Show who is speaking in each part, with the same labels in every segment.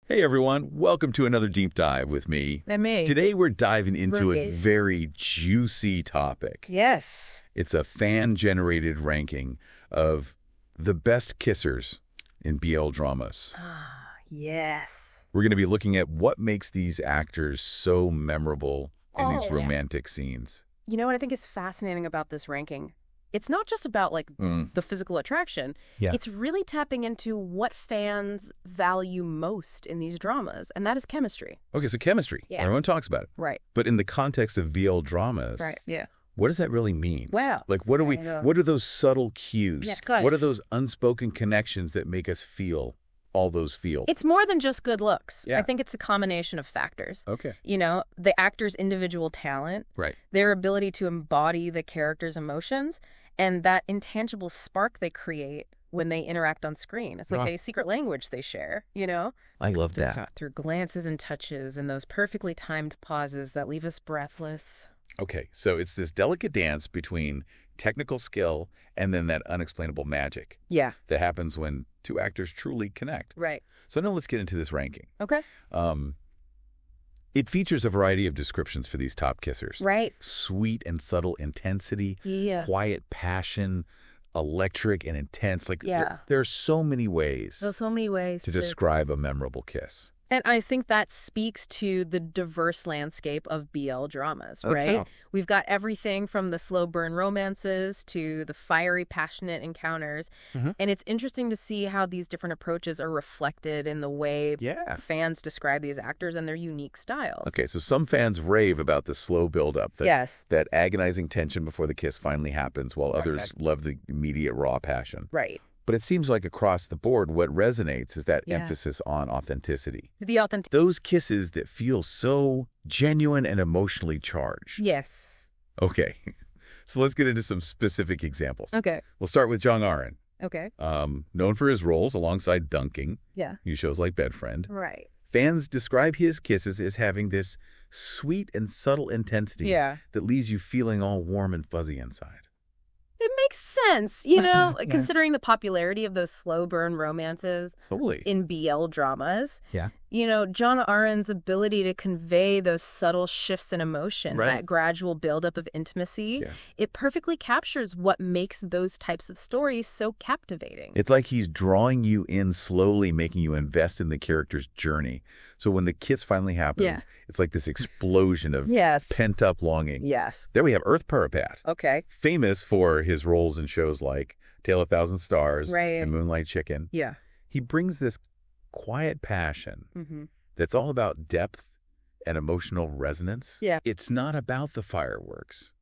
Speaker 1: Hey everyone, welcome to another deep dive with me.
Speaker 2: And me.
Speaker 1: Today we're diving into a very juicy topic.
Speaker 2: Yes.
Speaker 1: It's a fan-generated ranking of the best kissers in BL dramas.
Speaker 2: Ah, yes.
Speaker 1: We're going to be looking at what makes these actors so memorable in these romantic scenes.
Speaker 2: You know what I think is fascinating about this ranking? It's not just about the physical attraction.
Speaker 1: Yeah.
Speaker 2: It's really tapping into what fans value most in these dramas, and that is chemistry.
Speaker 1: Okay, so chemistry.
Speaker 2: Yeah.
Speaker 1: Everyone talks about it.
Speaker 2: Right.
Speaker 1: But in the context of BL dramas,
Speaker 2: Yeah.
Speaker 1: what does that really mean?
Speaker 2: Well,
Speaker 1: Like, what are those subtle cues?
Speaker 2: Yeah, good.
Speaker 1: What are those unspoken connections that make us feel all those feels?
Speaker 2: it's more than just good looks.
Speaker 1: Yeah.
Speaker 2: I think it's a combination of factors.
Speaker 1: Okay.
Speaker 2: You know, the actor's individual talent,
Speaker 1: Right.
Speaker 2: their ability to embody the character's emotions, and that intangible spark they create when they interact on screen. It's like a secret language they share, you know?
Speaker 1: I love
Speaker 2: It's
Speaker 1: that.
Speaker 2: through glances and touches and those perfectly timed pauses that leave us breathless.
Speaker 1: Okay, so it's this delicate dance between technical skill and then that unexplainable magic
Speaker 2: Yeah.
Speaker 1: that happens when two actors truly connect.
Speaker 2: Right.
Speaker 1: So now let's get into this ranking.
Speaker 2: Okay.
Speaker 1: It features a variety of descriptions for these top kissers.
Speaker 2: Right.
Speaker 1: Sweet and subtle intensity,
Speaker 2: Yeah.
Speaker 1: quiet passion, electric and intense. Like,
Speaker 2: Yeah.
Speaker 1: there are so many ways
Speaker 2: There's so many ways
Speaker 1: to describe a memorable kiss.
Speaker 2: And I think that speaks to the diverse landscape of BL dramas, right?
Speaker 1: Okay.
Speaker 2: We've got everything from the slow burn romances to the fiery, passionate encounters.
Speaker 1: Mhm.
Speaker 2: And it's interesting to see how these different approaches are reflected in the way
Speaker 1: Yeah.
Speaker 2: fans describe these actors and their unique styles.
Speaker 1: Okay, so some fans rave about the slow build-up,
Speaker 2: Yes.
Speaker 1: that agonizing tension before the kiss finally happens, while others love the immediate raw passion.
Speaker 2: Right.
Speaker 1: But it seems like across the board, what resonates is that
Speaker 2: Yeah.
Speaker 1: emphasis on authenticity.
Speaker 2: The authentic.
Speaker 1: Those kisses that feel so genuine and emotionally charged.
Speaker 2: Yes.
Speaker 1: Okay, so let's get into some specific examples.
Speaker 2: Okay.
Speaker 1: We'll start with Jong Arin,
Speaker 2: Okay.
Speaker 1: known for his roles alongside Dunking
Speaker 2: Yeah.
Speaker 1: in shows like Bedfriend.
Speaker 2: Right.
Speaker 1: Fans describe his kisses as having this sweet and subtle intensity
Speaker 2: Yeah.
Speaker 1: that leaves you feeling all warm and fuzzy inside.
Speaker 2: It makes sense, you know, considering the popularity of those slow burn romances
Speaker 1: Totally.
Speaker 2: in BL dramas.
Speaker 1: Yeah.
Speaker 2: You know, John Aron's ability to convey those subtle shifts in emotion,
Speaker 1: Right.
Speaker 2: that gradual buildup of intimacy,
Speaker 1: Yes.
Speaker 2: it perfectly captures what makes those types of stories so captivating.
Speaker 1: It's like he's drawing you in slowly, making you invest in the character's journey. So when the kiss finally happens, it's like this explosion of
Speaker 2: Yes.
Speaker 1: pent-up longing.
Speaker 2: Yes.
Speaker 1: Then we have Earth Parapat,
Speaker 2: Okay.
Speaker 1: famous for his roles in shows like Tale of Thousand Stars
Speaker 2: Right.
Speaker 1: and Moonlight Chicken.
Speaker 2: Yeah.
Speaker 1: He brings this quiet passion
Speaker 2: Mm-hmm.
Speaker 1: that's all about depth and emotional resonance.
Speaker 2: Yeah.
Speaker 1: It's not about the fireworks.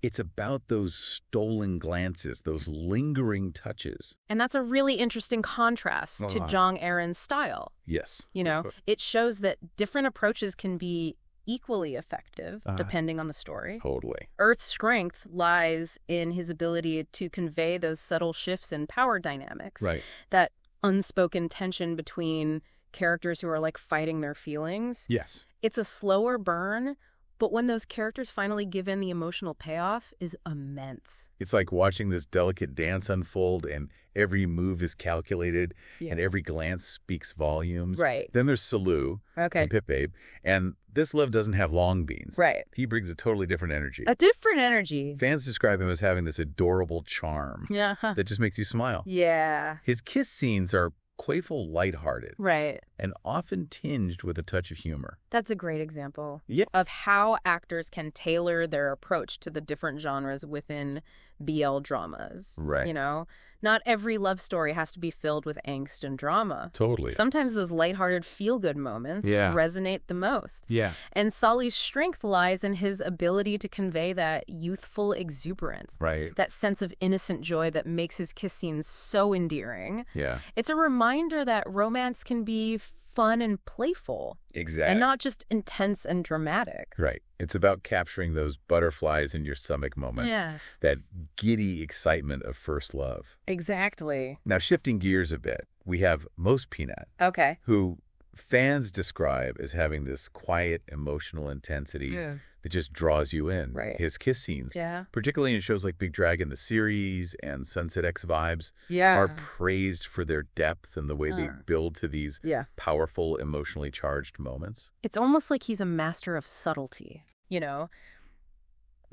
Speaker 1: It's about those stolen glances, those lingering touches.
Speaker 2: And that's a really interesting contrast to Jong Aron's style.
Speaker 1: Yes.
Speaker 2: You know, it shows that different approaches can be equally effective depending on the story.
Speaker 1: Totally.
Speaker 2: Earth's strength lies in his ability to convey those subtle shifts in power dynamics.
Speaker 1: Right.
Speaker 2: That unspoken tension between characters who are like fighting their feelings.
Speaker 1: Yes.
Speaker 2: It's a slower burn, but when those characters finally give in, the emotional payoff is immense.
Speaker 1: It's like watching this delicate dance unfold, and every move is calculated, and every glance speaks volumes.
Speaker 2: Right.
Speaker 1: Then there's Salu
Speaker 2: Okay.
Speaker 1: and Pip Babe, and this love doesn't have long beans.
Speaker 2: Right.
Speaker 1: He brings a totally different energy.
Speaker 2: A different energy.
Speaker 1: Fans describe him as having this adorable charm
Speaker 2: Yeah.
Speaker 1: that just makes you smile.
Speaker 2: Yeah.
Speaker 1: His kiss scenes are playful, lighthearted,
Speaker 2: Right.
Speaker 1: and often tinged with a touch of humor.
Speaker 2: That's a great example
Speaker 1: Yeah.
Speaker 2: of how actors can tailor their approach to the different genres within BL dramas.
Speaker 1: Right.
Speaker 2: You know, not every love story has to be filled with angst and drama.
Speaker 1: Totally.
Speaker 2: Sometimes those lighthearted feel-good moments resonate the most.
Speaker 1: Yeah.
Speaker 2: And Solly's strength lies in his ability to convey that youthful exuberance.
Speaker 1: Right.
Speaker 2: That sense of innocent joy that makes his kiss scenes so endearing.
Speaker 1: Yeah.
Speaker 2: It's a reminder that romance can be fun and playful.
Speaker 1: Exactly.
Speaker 2: And not just intense and dramatic.
Speaker 1: Right. It's about capturing those butterflies in your stomach moments.
Speaker 2: Yes.
Speaker 1: That giddy excitement of first love.
Speaker 2: Exactly.
Speaker 1: Now, shifting gears a bit, we have Most Peanut,
Speaker 2: Okay.
Speaker 1: who fans describe as having this quiet emotional intensity that just draws you in.
Speaker 2: Right.
Speaker 1: His kiss scenes, particularly in shows like Big Dragon, the series, and Sunset X Vibes, are praised for their depth and the way they build to these powerful, emotionally charged moments.
Speaker 2: It's almost like he's a master of subtlety, you know?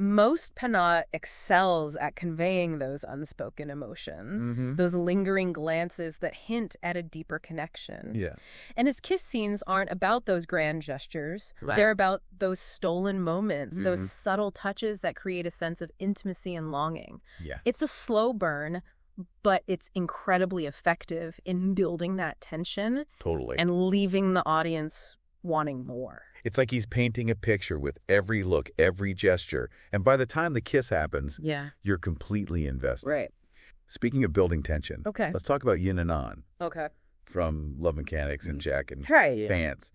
Speaker 2: Most Penat excels at conveying those unspoken emotions, those lingering glances that hint at a deeper connection.
Speaker 1: Yeah.
Speaker 2: And his kiss scenes aren't about those grand gestures. They're about those stolen moments, those subtle touches that create a sense of intimacy and longing.
Speaker 1: Yes.
Speaker 2: It's a slow burn, but it's incredibly effective in building that tension.
Speaker 1: Totally.
Speaker 2: And leaving the audience wanting more.
Speaker 1: It's like he's painting a picture with every look, every gesture. And by the time the kiss happens, you're completely invested.
Speaker 2: Right.
Speaker 1: Speaking of building tension, let's talk about Yin and An. From Love Mechanics and Jack and Fans.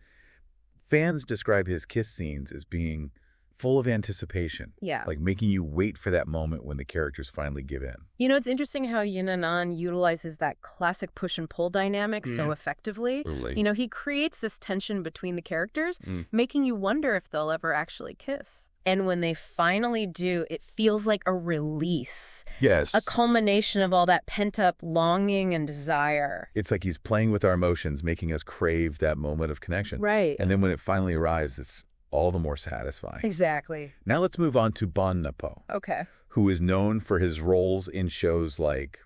Speaker 1: Fans describe his kiss scenes as being full of anticipation. Like making you wait for that moment when the characters finally give in.
Speaker 2: You know, it's interesting how Yin and An utilizes that classic push and pull dynamic so effectively. You know, he creates this tension between the characters, making you wonder if they'll ever actually kiss. And when they finally do, it feels like a release.
Speaker 1: Yes.
Speaker 2: A culmination of all that pent-up longing and desire.
Speaker 1: It's like he's playing with our emotions, making us crave that moment of connection.
Speaker 2: Right.
Speaker 1: And then when it finally arrives, it's all the more satisfying.
Speaker 2: Exactly.
Speaker 1: Now let's move on to Bon Napo. Who is known for his roles in shows like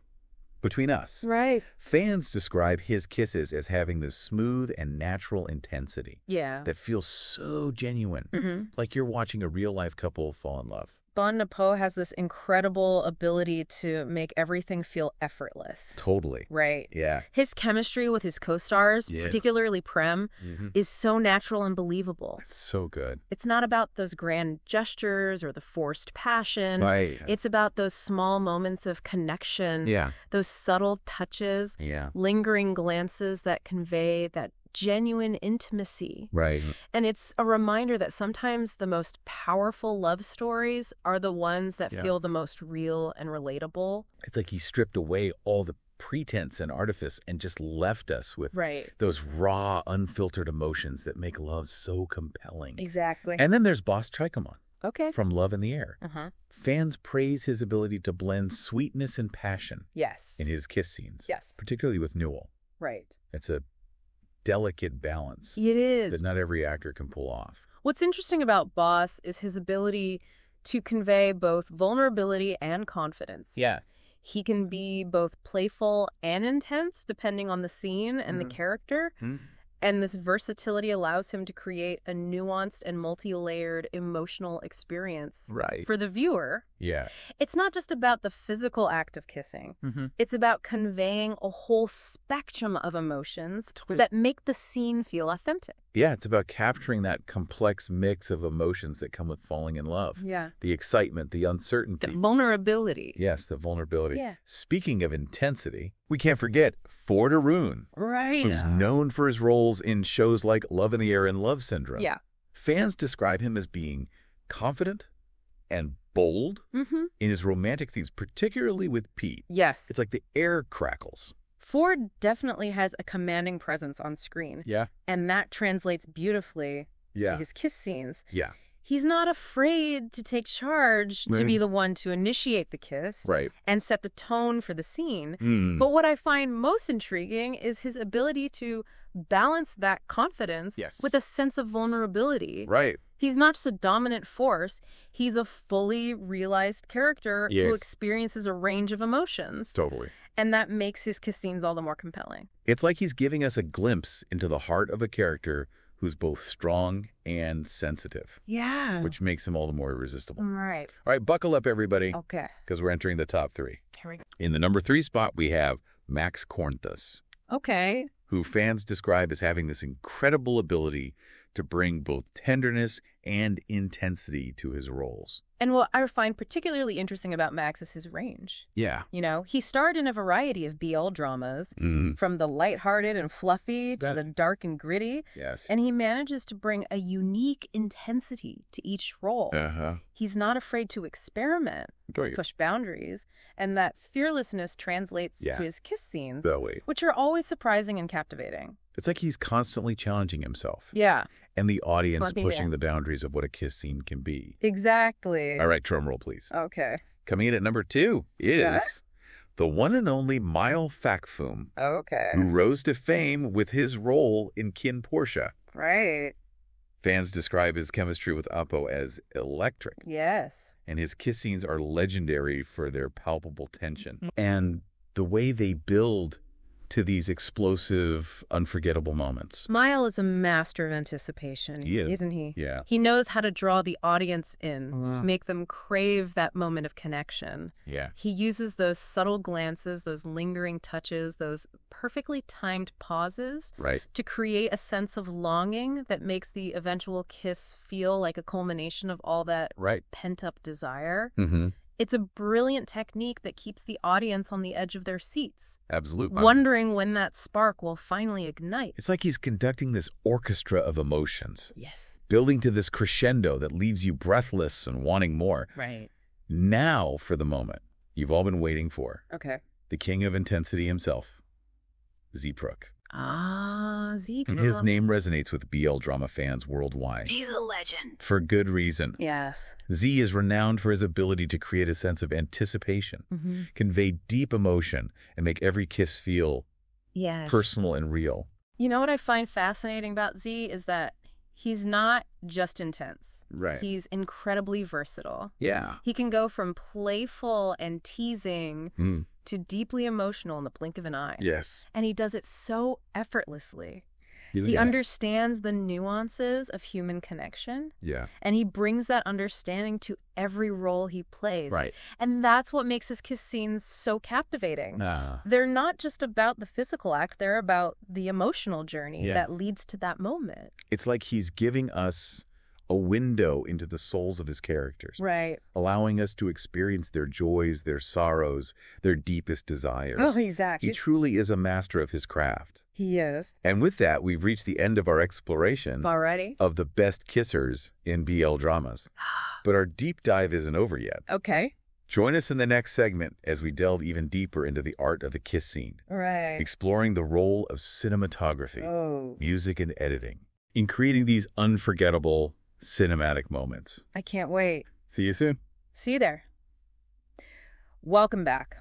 Speaker 1: Between Us.
Speaker 2: Right.
Speaker 1: Fans describe his kisses as having this smooth and natural intensity. That feels so genuine. Like you're watching a real-life couple fall in love.
Speaker 2: Bon Napo has this incredible ability to make everything feel effortless.
Speaker 1: Totally.
Speaker 2: Right.
Speaker 1: Yeah.
Speaker 2: His chemistry with his co-stars, particularly Prem, is so natural and believable.
Speaker 1: It's so good.
Speaker 2: It's not about those grand gestures or the forced passion.
Speaker 1: Right.
Speaker 2: It's about those small moments of connection. Those subtle touches. Lingering glances that convey that genuine intimacy.
Speaker 1: Right.
Speaker 2: And it's a reminder that sometimes the most powerful love stories are the ones that feel the most real and relatable.
Speaker 1: It's like he stripped away all the pretense and artifice and just left us with those raw, unfiltered emotions that make love so compelling.
Speaker 2: Exactly.
Speaker 1: And then there's Boss Trichomon.
Speaker 2: Okay.
Speaker 1: From Love in the Air. Fans praise his ability to blend sweetness and passion.
Speaker 2: Yes.
Speaker 1: In his kiss scenes.
Speaker 2: Yes.
Speaker 1: Particularly with Newell.
Speaker 2: Right.
Speaker 1: It's a delicate balance.
Speaker 2: It is.
Speaker 1: That not every actor can pull off.
Speaker 2: What's interesting about Boss is his ability to convey both vulnerability and confidence. He can be both playful and intense depending on the scene and the character. And this versatility allows him to create a nuanced and multi-layered emotional experience for the viewer. It's not just about the physical act of kissing. It's about conveying a whole spectrum of emotions that make the scene feel authentic.
Speaker 1: It's about capturing that complex mix of emotions that come with falling in love. The excitement, the uncertainty.
Speaker 2: The vulnerability.
Speaker 1: Yes, the vulnerability. Speaking of intensity, we can't forget Ford Arun. Who's known for his roles in shows like Love in the Air and Love Syndrome. Fans describe him as being confident and bold in his romantic themes, particularly with Pete. It's like the air crackles.
Speaker 2: Ford definitely has a commanding presence on screen. And that translates beautifully to his kiss scenes. He's not afraid to take charge, to be the one to initiate the kiss and set the tone for the scene. But what I find most intriguing is his ability to balance that confidence with a sense of vulnerability. He's not just a dominant force. He's a fully realized character who experiences a range of emotions. And that makes his kiss scenes all the more compelling.
Speaker 1: It's like he's giving us a glimpse into the heart of a character who's both strong and sensitive. Which makes him all the more irresistible. All right, buckle up, everybody. Because we're entering the top 3.
Speaker 2: Here we go.
Speaker 1: In the number 3 spot, we have Max Kornthus. Who fans describe as having this incredible ability to bring both tenderness and intensity to his roles.
Speaker 2: And what I find particularly interesting about Max is his range.
Speaker 1: Yeah.
Speaker 2: You know, he starred in a variety of BL dramas, from the lighthearted and fluffy to the dark and gritty.
Speaker 1: Yes.
Speaker 2: And he manages to bring a unique intensity to each role. He's not afraid to experiment, to push boundaries, and that fearlessness translates to his kiss scenes, which are always surprising and captivating.
Speaker 1: It's like he's constantly challenging himself.
Speaker 2: Yeah.
Speaker 1: And the audience pushing the boundaries of what a kiss scene can be.
Speaker 2: Exactly.
Speaker 1: All right, drum roll, please.
Speaker 2: Okay.
Speaker 1: Coming in at number 2 is the one and only Mile Fakfum, who rose to fame with his role in Kin Portia.
Speaker 2: Right.
Speaker 1: Fans describe his chemistry with Appo as electric.
Speaker 2: Yes.
Speaker 1: And his kiss scenes are legendary for their palpable tension. And the way they build to these explosive, unforgettable moments.
Speaker 2: Mile is a master of anticipation, isn't he?
Speaker 1: Yeah.
Speaker 2: He knows how to draw the audience in, to make them crave that moment of connection.
Speaker 1: Yeah.
Speaker 2: He uses those subtle glances, those lingering touches, those perfectly timed pauses to create a sense of longing that makes the eventual kiss feel like a culmination of all that pent-up desire.
Speaker 1: Mm-hmm.
Speaker 2: It's a brilliant technique that keeps the audience on the edge of their seats.
Speaker 1: Absolutely.
Speaker 2: Wondering when that spark will finally ignite.
Speaker 1: It's like he's conducting this orchestra of emotions.
Speaker 2: Yes.
Speaker 1: Building to this crescendo that leaves you breathless and wanting more.
Speaker 2: Right.
Speaker 1: Now for the moment you've all been waiting for.
Speaker 2: Okay.
Speaker 1: The king of intensity himself, Zeepruk.
Speaker 2: Ah, Zeepruk.
Speaker 1: His name resonates with BL drama fans worldwide.
Speaker 2: He's a legend.
Speaker 1: For good reason.
Speaker 2: Yes.
Speaker 1: Z is renowned for his ability to create a sense of anticipation, convey deep emotion, and make every kiss feel personal and real.
Speaker 2: You know what I find fascinating about Z is that he's not just intense.
Speaker 1: Right.
Speaker 2: He's incredibly versatile.
Speaker 1: Yeah.
Speaker 2: He can go from playful and teasing to deeply emotional in the blink of an eye.
Speaker 1: Yes.
Speaker 2: And he does it so effortlessly. He understands the nuances of human connection.
Speaker 1: Yeah.
Speaker 2: And he brings that understanding to every role he plays.
Speaker 1: Right.
Speaker 2: And that's what makes his kiss scenes so captivating. They're not just about the physical act, they're about the emotional journey that leads to that moment.
Speaker 1: It's like he's giving us a window into the souls of his characters.
Speaker 2: Right.
Speaker 1: Allowing us to experience their joys, their sorrows, their deepest desires.
Speaker 2: Oh, exactly.
Speaker 1: He truly is a master of his craft.
Speaker 2: He is.
Speaker 1: And with that, we've reached the end of our exploration of the best kissers in BL dramas. But our deep dive isn't over yet.
Speaker 2: Okay.
Speaker 1: Join us in the next segment as we delve even deeper into the art of the kiss scene.
Speaker 2: Right.
Speaker 1: Exploring the role of cinematography, music, and editing in creating these unforgettable cinematic moments.
Speaker 2: I can't wait.
Speaker 1: See you soon.
Speaker 2: See you there. Welcome back.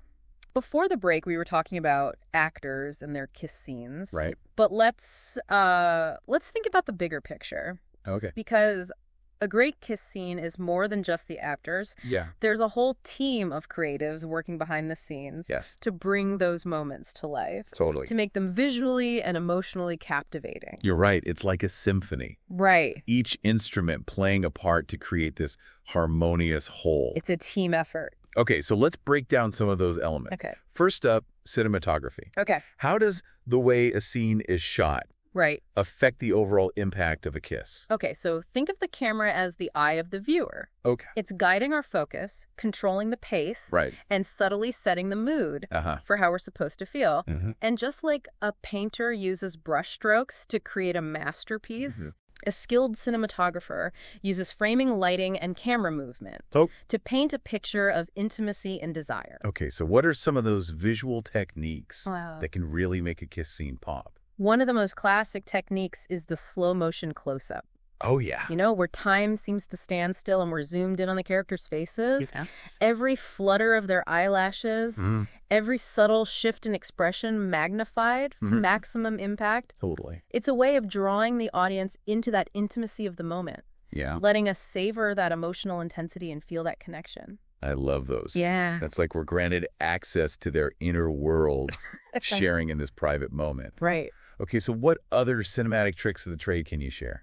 Speaker 2: Before the break, we were talking about actors and their kiss scenes.
Speaker 1: Right.
Speaker 2: But let's think about the bigger picture.
Speaker 1: Okay.
Speaker 2: Because a great kiss scene is more than just the actors.
Speaker 1: Yeah.
Speaker 2: There's a whole team of creatives working behind the scenes to bring those moments to life.
Speaker 1: Totally.
Speaker 2: To make them visually and emotionally captivating.
Speaker 1: You're right. It's like a symphony.
Speaker 2: Right.
Speaker 1: Each instrument playing a part to create this harmonious whole.
Speaker 2: It's a team effort.
Speaker 1: Okay, so let's break down some of those elements.
Speaker 2: Okay.
Speaker 1: First up, cinematography.
Speaker 2: Okay.
Speaker 1: How does the way a scene is shot affect the overall impact of a kiss?
Speaker 2: Okay, so think of the camera as the eye of the viewer.
Speaker 1: Okay.
Speaker 2: It's guiding our focus, controlling the pace, and subtly setting the mood for how we're supposed to feel. And just like a painter uses brush strokes to create a masterpiece, a skilled cinematographer uses framing, lighting, and camera movement to paint a picture of intimacy and desire.
Speaker 1: Okay, so what are some of those visual techniques that can really make a kiss scene pop?
Speaker 2: One of the most classic techniques is the slow motion close-up.
Speaker 1: Oh, yeah.
Speaker 2: You know, where time seems to stand still and we're zoomed in on the characters' faces.
Speaker 1: Yes.
Speaker 2: Every flutter of their eyelashes, every subtle shift in expression magnified for maximum impact.
Speaker 1: Totally.
Speaker 2: It's a way of drawing the audience into that intimacy of the moment.
Speaker 1: Yeah.
Speaker 2: Letting us savor that emotional intensity and feel that connection.
Speaker 1: I love those.
Speaker 2: Yeah.
Speaker 1: That's like we're granted access to their inner world, sharing in this private moment.
Speaker 2: Right.
Speaker 1: Okay, so what other cinematic tricks of the trade can you share?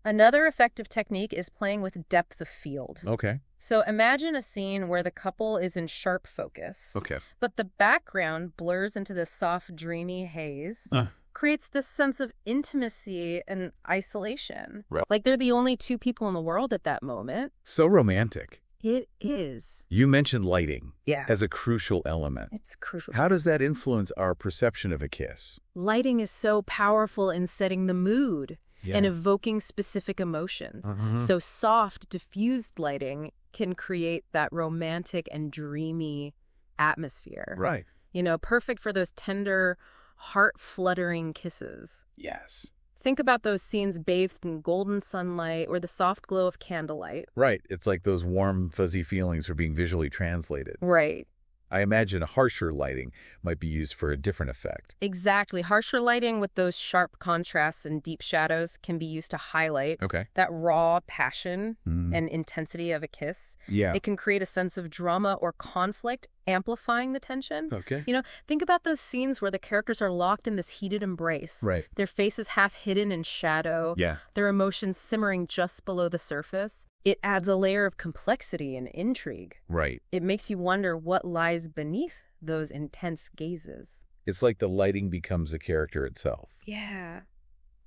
Speaker 2: Another effective technique is playing with depth of field.
Speaker 1: Okay.
Speaker 2: So imagine a scene where the couple is in sharp focus.
Speaker 1: Okay.
Speaker 2: But the background blurs into this soft, dreamy haze. Creates this sense of intimacy and isolation.
Speaker 1: Right.
Speaker 2: Like they're the only two people in the world at that moment.
Speaker 1: So romantic.
Speaker 2: It is.
Speaker 1: You mentioned lighting as a crucial element.
Speaker 2: It's crucial.
Speaker 1: How does that influence our perception of a kiss?
Speaker 2: Lighting is so powerful in setting the mood and evoking specific emotions. So soft, diffused lighting can create that romantic and dreamy atmosphere.
Speaker 1: Right.
Speaker 2: You know, perfect for those tender, heart-fluttering kisses.
Speaker 1: Yes.
Speaker 2: Think about those scenes bathed in golden sunlight or the soft glow of candlelight.
Speaker 1: Right. It's like those warm, fuzzy feelings are being visually translated.
Speaker 2: Right.
Speaker 1: I imagine harsher lighting might be used for a different effect.
Speaker 2: Exactly. Harsher lighting with those sharp contrasts and deep shadows can be used to highlight that raw passion and intensity of a kiss.
Speaker 1: Yeah.
Speaker 2: It can create a sense of drama or conflict, amplifying the tension.
Speaker 1: Okay.
Speaker 2: You know, think about those scenes where the characters are locked in this heated embrace.
Speaker 1: Right.
Speaker 2: Their faces half hidden in shadow.
Speaker 1: Yeah.
Speaker 2: Their emotions simmering just below the surface. It adds a layer of complexity and intrigue.
Speaker 1: Right.
Speaker 2: It makes you wonder what lies beneath those intense gazes.
Speaker 1: It's like the lighting becomes a character itself.
Speaker 2: Yeah.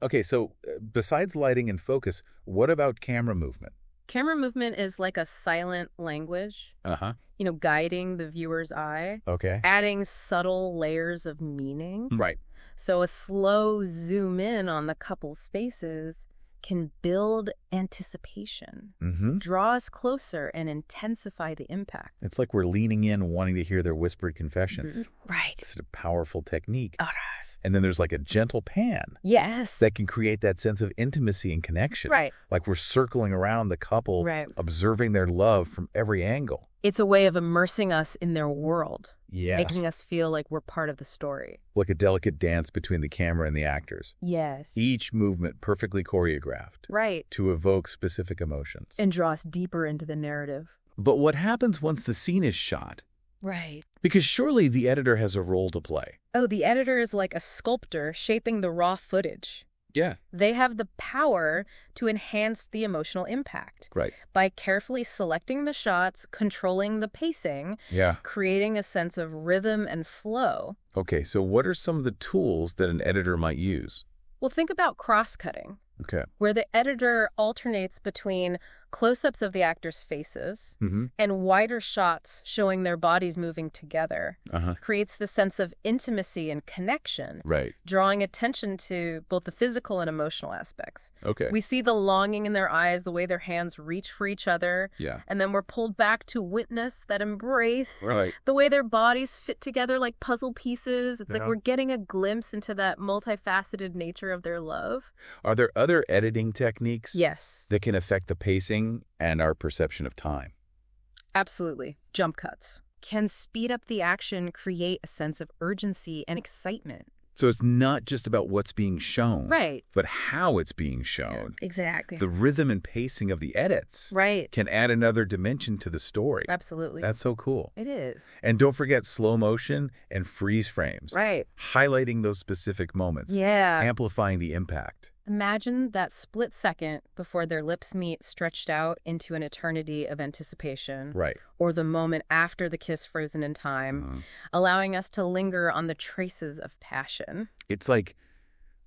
Speaker 1: Okay, so besides lighting and focus, what about camera movement?
Speaker 2: Camera movement is like a silent language. You know, guiding the viewer's eye.
Speaker 1: Okay.
Speaker 2: Adding subtle layers of meaning.
Speaker 1: Right.
Speaker 2: So a slow zoom in on the couple's faces can build anticipation, draw us closer, and intensify the impact.
Speaker 1: It's like we're leaning in, wanting to hear their whispered confessions.
Speaker 2: Right.
Speaker 1: It's a powerful technique.
Speaker 2: Oh, it is.
Speaker 1: And then there's like a gentle pan.
Speaker 2: Yes.
Speaker 1: That can create that sense of intimacy and connection.
Speaker 2: Right.
Speaker 1: Like we're circling around the couple, observing their love from every angle.
Speaker 2: It's a way of immersing us in their world.
Speaker 1: Yes.
Speaker 2: Making us feel like we're part of the story.
Speaker 1: Like a delicate dance between the camera and the actors.
Speaker 2: Yes.
Speaker 1: Each movement perfectly choreographed.
Speaker 2: Right.
Speaker 1: To evoke specific emotions.
Speaker 2: And draw us deeper into the narrative.
Speaker 1: But what happens once the scene is shot?
Speaker 2: Right.
Speaker 1: Because surely the editor has a role to play.
Speaker 2: Oh, the editor is like a sculptor shaping the raw footage.
Speaker 1: Yeah.
Speaker 2: They have the power to enhance the emotional impact.
Speaker 1: Right.
Speaker 2: By carefully selecting the shots, controlling the pacing, creating a sense of rhythm and flow.
Speaker 1: Okay, so what are some of the tools that an editor might use?
Speaker 2: Well, think about cross-cutting.
Speaker 1: Okay.
Speaker 2: Where the editor alternates between close-ups of the actors' faces and wider shots showing their bodies moving together. Creates the sense of intimacy and connection.
Speaker 1: Right.
Speaker 2: Drawing attention to both the physical and emotional aspects.
Speaker 1: Okay.
Speaker 2: We see the longing in their eyes, the way their hands reach for each other.
Speaker 1: Yeah.
Speaker 2: And then we're pulled back to witness that embrace.
Speaker 1: Right.
Speaker 2: The way their bodies fit together like puzzle pieces. It's like we're getting a glimpse into that multifaceted nature of their love.
Speaker 1: Are there other editing techniques?
Speaker 2: Yes.
Speaker 1: That can affect the pacing and our perception of time?
Speaker 2: Absolutely. Jump cuts can speed up the action, create a sense of urgency and excitement.
Speaker 1: So it's not just about what's being shown,
Speaker 2: right,
Speaker 1: but how it's being shown.
Speaker 2: Yeah, exactly.
Speaker 1: The rhythm and pacing of the edits can add another dimension to the story.
Speaker 2: Absolutely.
Speaker 1: That's so cool.
Speaker 2: It is.
Speaker 1: And don't forget slow motion and freeze frames.
Speaker 2: Right.
Speaker 1: Highlighting those specific moments.
Speaker 2: Yeah.
Speaker 1: Amplifying the impact.
Speaker 2: Imagine that split second before their lips meet stretched out into an eternity of anticipation.
Speaker 1: Right.
Speaker 2: Or the moment after the kiss frozen in time, allowing us to linger on the traces of passion.
Speaker 1: It's like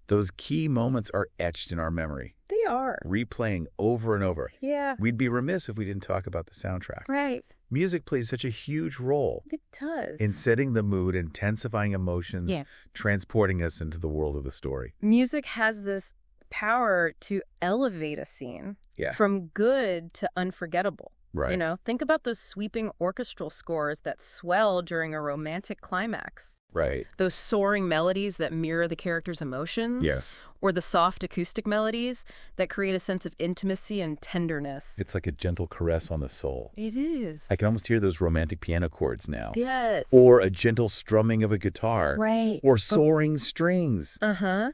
Speaker 1: those key moments are etched in our memory.
Speaker 2: They are.
Speaker 1: Replaying over and over.
Speaker 2: Yeah.
Speaker 1: We'd be remiss if we didn't talk about the soundtrack.
Speaker 2: Right.
Speaker 1: Music plays such a huge role.
Speaker 2: It does.
Speaker 1: In setting the mood, intensifying emotions, transporting us into the world of the story.
Speaker 2: Music has this power to elevate a scene from good to unforgettable.
Speaker 1: Right.
Speaker 2: You know, think about those sweeping orchestral scores that swell during a romantic climax.
Speaker 1: Right.
Speaker 2: Those soaring melodies that mirror the character's emotions.
Speaker 1: Yes.
Speaker 2: Or the soft acoustic melodies that create a sense of intimacy and tenderness.
Speaker 1: It's like a gentle caress on the soul.
Speaker 2: It is.
Speaker 1: I can almost hear those romantic piano chords now.
Speaker 2: Yes.
Speaker 1: Or a gentle strumming of a guitar.
Speaker 2: Right.
Speaker 1: Or soaring strings.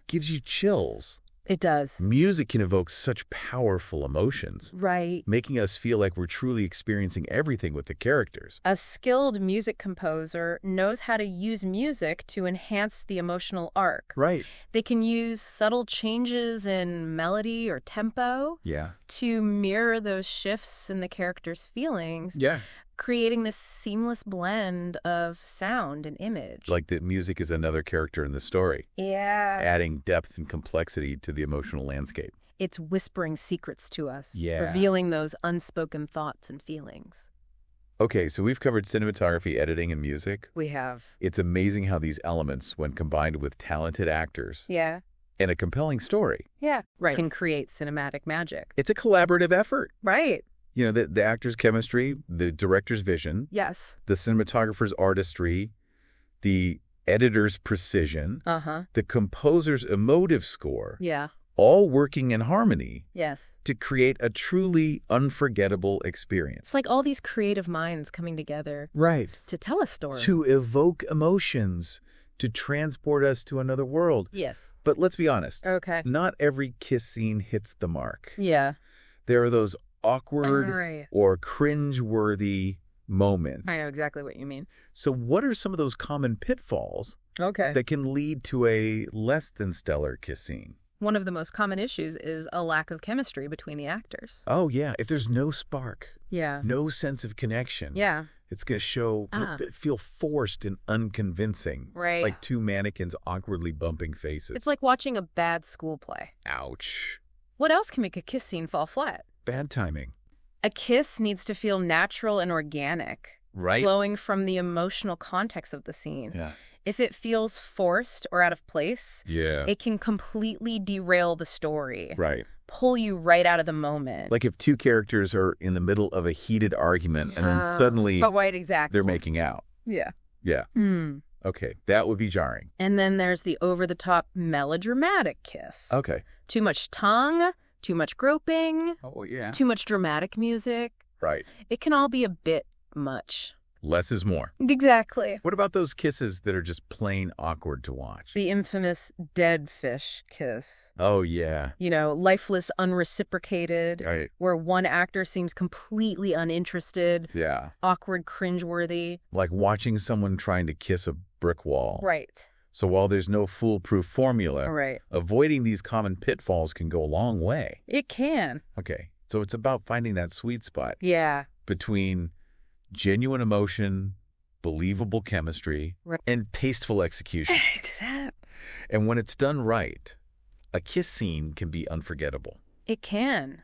Speaker 1: Gives you chills.
Speaker 2: It does.
Speaker 1: Music can evoke such powerful emotions.
Speaker 2: Right.
Speaker 1: Making us feel like we're truly experiencing everything with the characters.
Speaker 2: A skilled music composer knows how to use music to enhance the emotional arc.
Speaker 1: Right.
Speaker 2: They can use subtle changes in melody or tempo to mirror those shifts in the character's feelings.
Speaker 1: Yeah.
Speaker 2: Creating this seamless blend of sound and image.
Speaker 1: Like the music is another character in the story.
Speaker 2: Yeah.
Speaker 1: Adding depth and complexity to the emotional landscape.
Speaker 2: It's whispering secrets to us.
Speaker 1: Yeah.
Speaker 2: Revealing those unspoken thoughts and feelings.
Speaker 1: Okay, so we've covered cinematography, editing, and music.
Speaker 2: We have.
Speaker 1: It's amazing how these elements, when combined with talented actors and a compelling story,
Speaker 2: can create cinematic magic.
Speaker 1: It's a collaborative effort.
Speaker 2: Right.
Speaker 1: You know, the actor's chemistry, the director's vision.
Speaker 2: Yes.
Speaker 1: The cinematographer's artistry, the editor's precision, the composer's emotive score,
Speaker 2: Yeah.
Speaker 1: all working in harmony
Speaker 2: Yes.
Speaker 1: to create a truly unforgettable experience.
Speaker 2: It's like all these creative minds coming together.
Speaker 1: Right.
Speaker 2: To tell a story.
Speaker 1: To evoke emotions, to transport us to another world.
Speaker 2: Yes.
Speaker 1: But let's be honest.
Speaker 2: Okay.
Speaker 1: Not every kiss scene hits the mark.
Speaker 2: Yeah.
Speaker 1: There are those awkward or cringe-worthy moments.
Speaker 2: I know exactly what you mean.
Speaker 1: So what are some of those common pitfalls that can lead to a less than stellar kiss scene?
Speaker 2: One of the most common issues is a lack of chemistry between the actors.
Speaker 1: Oh, yeah. If there's no spark,
Speaker 2: Yeah.
Speaker 1: no sense of connection,
Speaker 2: Yeah.
Speaker 1: it's going to feel forced and unconvincing.
Speaker 2: Right.
Speaker 1: Like two mannequins awkwardly bumping faces.
Speaker 2: It's like watching a bad school play.
Speaker 1: Ouch.
Speaker 2: What else can make a kiss scene fall flat?
Speaker 1: Bad timing.
Speaker 2: A kiss needs to feel natural and organic.
Speaker 1: Right.
Speaker 2: Flowing from the emotional context of the scene.
Speaker 1: Yeah.
Speaker 2: If it feels forced or out of place,
Speaker 1: Yeah.
Speaker 2: it can completely derail the story.
Speaker 1: Right.
Speaker 2: Pull you right out of the moment.
Speaker 1: Like if two characters are in the middle of a heated argument and then suddenly they're making out.
Speaker 2: Yeah.
Speaker 1: Yeah. Okay, that would be jarring.
Speaker 2: And then there's the over-the-top melodramatic kiss.
Speaker 1: Okay.
Speaker 2: Too much tongue, too much groping,
Speaker 1: Oh, yeah.
Speaker 2: too much dramatic music.
Speaker 1: Right.
Speaker 2: It can all be a bit much.
Speaker 1: Less is more.
Speaker 2: Exactly.
Speaker 1: What about those kisses that are just plain awkward to watch?
Speaker 2: The infamous dead fish kiss.
Speaker 1: Oh, yeah.
Speaker 2: You know, lifeless, unreciprocated.
Speaker 1: Right.
Speaker 2: Where one actor seems completely uninterested.
Speaker 1: Yeah.
Speaker 2: Awkward, cringeworthy.
Speaker 1: Like watching someone trying to kiss a brick wall.
Speaker 2: Right.
Speaker 1: So while there's no foolproof formula, avoiding these common pitfalls can go a long way.
Speaker 2: It can.
Speaker 1: Okay. So it's about finding that sweet spot.
Speaker 2: Yeah.
Speaker 1: Between genuine emotion, believable chemistry, and tasteful execution. And when it's done right, a kiss scene can be unforgettable.
Speaker 2: It can.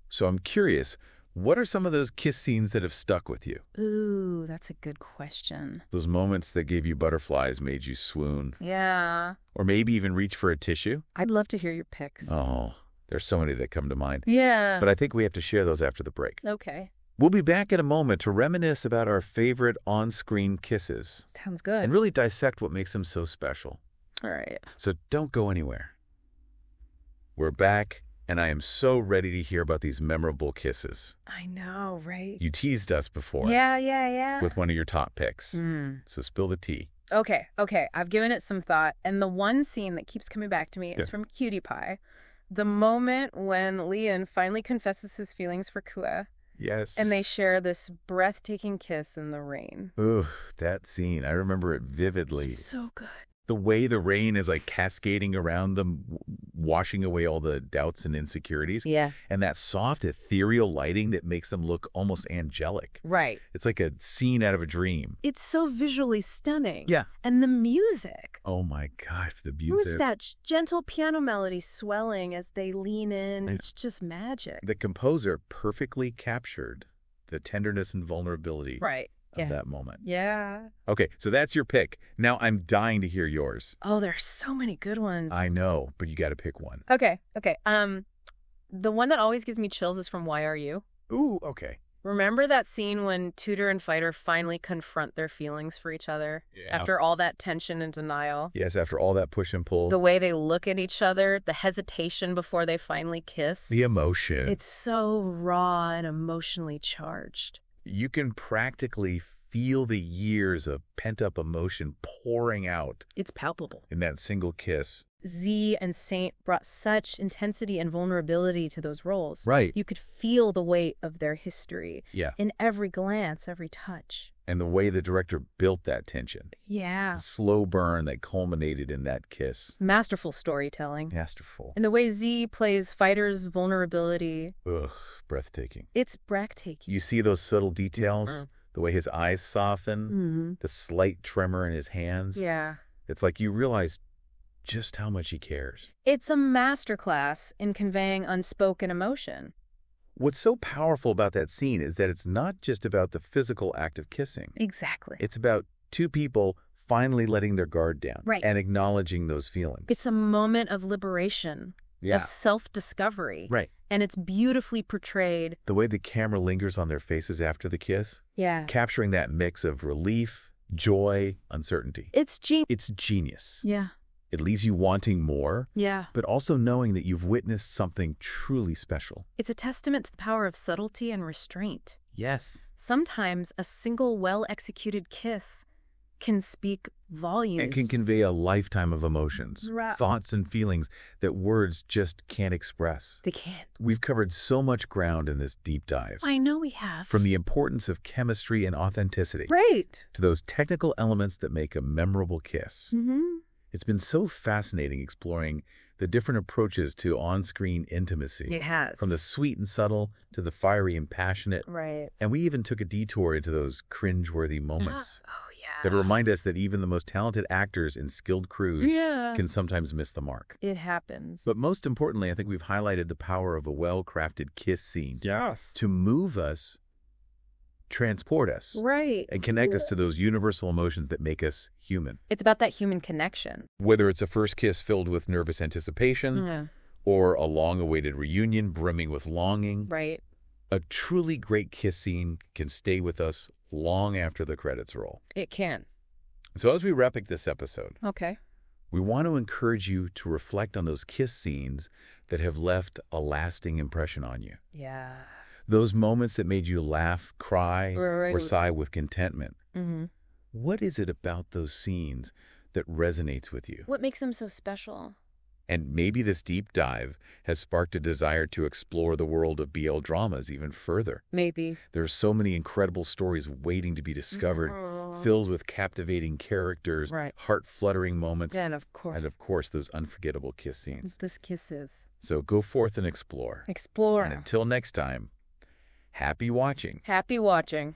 Speaker 1: So I'm curious, what are some of those kiss scenes that have stuck with you?
Speaker 2: Ooh, that's a good question.
Speaker 1: Those moments that gave you butterflies, made you swoon.
Speaker 2: Yeah.
Speaker 1: Or maybe even reach for a tissue?
Speaker 2: I'd love to hear your picks.
Speaker 1: Oh, there's so many that come to mind.
Speaker 2: Yeah.
Speaker 1: But I think we have to share those after the break.
Speaker 2: Okay.
Speaker 1: We'll be back in a moment to reminisce about our favorite on-screen kisses.
Speaker 2: Sounds good.
Speaker 1: And really dissect what makes them so special.
Speaker 2: All right.
Speaker 1: So don't go anywhere. We're back, and I am so ready to hear about these memorable kisses.
Speaker 2: I know, right?
Speaker 1: You teased us before.
Speaker 2: Yeah.
Speaker 1: With one of your top picks. So spill the tea.
Speaker 2: Okay. I've given it some thought, and the one scene that keeps coming back to me is from Cutie Pie. The moment when Leon finally confesses his feelings for Kua.
Speaker 1: Yes.
Speaker 2: And they share this breathtaking kiss in the rain.
Speaker 1: Ooh, that scene. I remember it vividly.
Speaker 2: It's so good.
Speaker 1: The way the rain is like cascading around them, washing away all the doubts and insecurities.
Speaker 2: Yeah.
Speaker 1: And that soft, ethereal lighting that makes them look almost angelic.
Speaker 2: Right.
Speaker 1: It's like a scene out of a dream.
Speaker 2: It's so visually stunning.
Speaker 1: Yeah.
Speaker 2: And the music.
Speaker 1: Oh my gosh, the music.
Speaker 2: Who's that gentle piano melody swelling as they lean in? It's just magic.
Speaker 1: The composer perfectly captured the tenderness and vulnerability. Of that moment.
Speaker 2: Yeah.
Speaker 1: Okay, so that's your pick. Now I'm dying to hear yours.
Speaker 2: Oh, there's so many good ones.
Speaker 1: I know, but you got to pick one.
Speaker 2: Okay. The one that always gives me chills is from Why Are You?
Speaker 1: Ooh, okay.
Speaker 2: Remember that scene when Tudor and Fighter finally confront their feelings for each other? Yeah. After all that tension and denial?
Speaker 1: Yes, after all that push and pull.
Speaker 2: The way they look at each other, the hesitation before they finally kiss.
Speaker 1: The emotion.
Speaker 2: It's so raw and emotionally charged.
Speaker 1: You can practically feel the years of pent-up emotion pouring out.
Speaker 2: It's palpable.
Speaker 1: In that single kiss.
Speaker 2: Z and Saint brought such intensity and vulnerability to those roles.
Speaker 1: Right.
Speaker 2: You could feel the weight of their history.
Speaker 1: Yeah.
Speaker 2: In every glance, every touch.
Speaker 1: And the way the director built that tension.
Speaker 2: Yeah.
Speaker 1: The slow burn that culminated in that kiss.
Speaker 2: Masterful storytelling.
Speaker 1: Masterful.
Speaker 2: And the way Z plays Fighter's vulnerability.
Speaker 1: Ugh, breathtaking.
Speaker 2: It's breathtaking.
Speaker 1: You see those subtle details? The way his eyes soften, the slight tremor in his hands.
Speaker 2: Yeah.
Speaker 1: It's like you realize just how much he cares.
Speaker 2: It's a masterclass in conveying unspoken emotion.
Speaker 1: What's so powerful about that scene is that it's not just about the physical act of kissing.
Speaker 2: Exactly.
Speaker 1: It's about two people finally letting their guard down and acknowledging those feelings.
Speaker 2: It's a moment of liberation, of self-discovery.
Speaker 1: Right.
Speaker 2: And it's beautifully portrayed.
Speaker 1: The way the camera lingers on their faces after the kiss.
Speaker 2: Yeah.
Speaker 1: Capturing that mix of relief, joy, uncertainty.
Speaker 2: It's
Speaker 1: genius.
Speaker 2: Yeah.
Speaker 1: It leaves you wanting more,
Speaker 2: yeah,
Speaker 1: but also knowing that you've witnessed something truly special.
Speaker 2: It's a testament to the power of subtlety and restraint.
Speaker 1: Yes.
Speaker 2: Sometimes a single well-executed kiss can speak volumes.
Speaker 1: It can convey a lifetime of emotions, thoughts and feelings that words just can't express.
Speaker 2: They can't.
Speaker 1: We've covered so much ground in this deep dive.
Speaker 2: I know we have.
Speaker 1: From the importance of chemistry and authenticity.
Speaker 2: Right.
Speaker 1: To those technical elements that make a memorable kiss.
Speaker 2: Mm-hmm.
Speaker 1: It's been so fascinating exploring the different approaches to on-screen intimacy.
Speaker 2: It has.
Speaker 1: From the sweet and subtle to the fiery and passionate.
Speaker 2: Right.
Speaker 1: And we even took a detour into those cringe-worthy moments.
Speaker 2: Oh, yeah.
Speaker 1: That remind us that even the most talented actors in skilled crews can sometimes miss the mark.
Speaker 2: It happens.
Speaker 1: But most importantly, I think we've highlighted the power of a well-crafted kiss scene.
Speaker 2: Yes.
Speaker 1: To move us, transport us, and connect us to those universal emotions that make us human.
Speaker 2: It's about that human connection.
Speaker 1: Whether it's a first kiss filled with nervous anticipation or a long-awaited reunion brimming with longing, a truly great kiss scene can stay with us long after the credits roll.
Speaker 2: It can.
Speaker 1: So as we wrap up this episode,
Speaker 2: we
Speaker 1: want to encourage you to reflect on those kiss scenes that have left a lasting impression on you.
Speaker 2: Yeah.
Speaker 1: Those moments that made you laugh, cry, or sigh with contentment. What is it about those scenes that resonates with you?
Speaker 2: What makes them so special?
Speaker 1: And maybe this deep dive has sparked a desire to explore the world of BL dramas even further.
Speaker 2: Maybe.
Speaker 1: There are so many incredible stories waiting to be discovered, filled with captivating characters, heart-fluttering moments,
Speaker 2: and of course,
Speaker 1: those unforgettable kiss scenes.
Speaker 2: This kisses.
Speaker 1: So go forth and explore.
Speaker 2: Explore.
Speaker 1: And until next time, happy watching.
Speaker 2: Happy watching.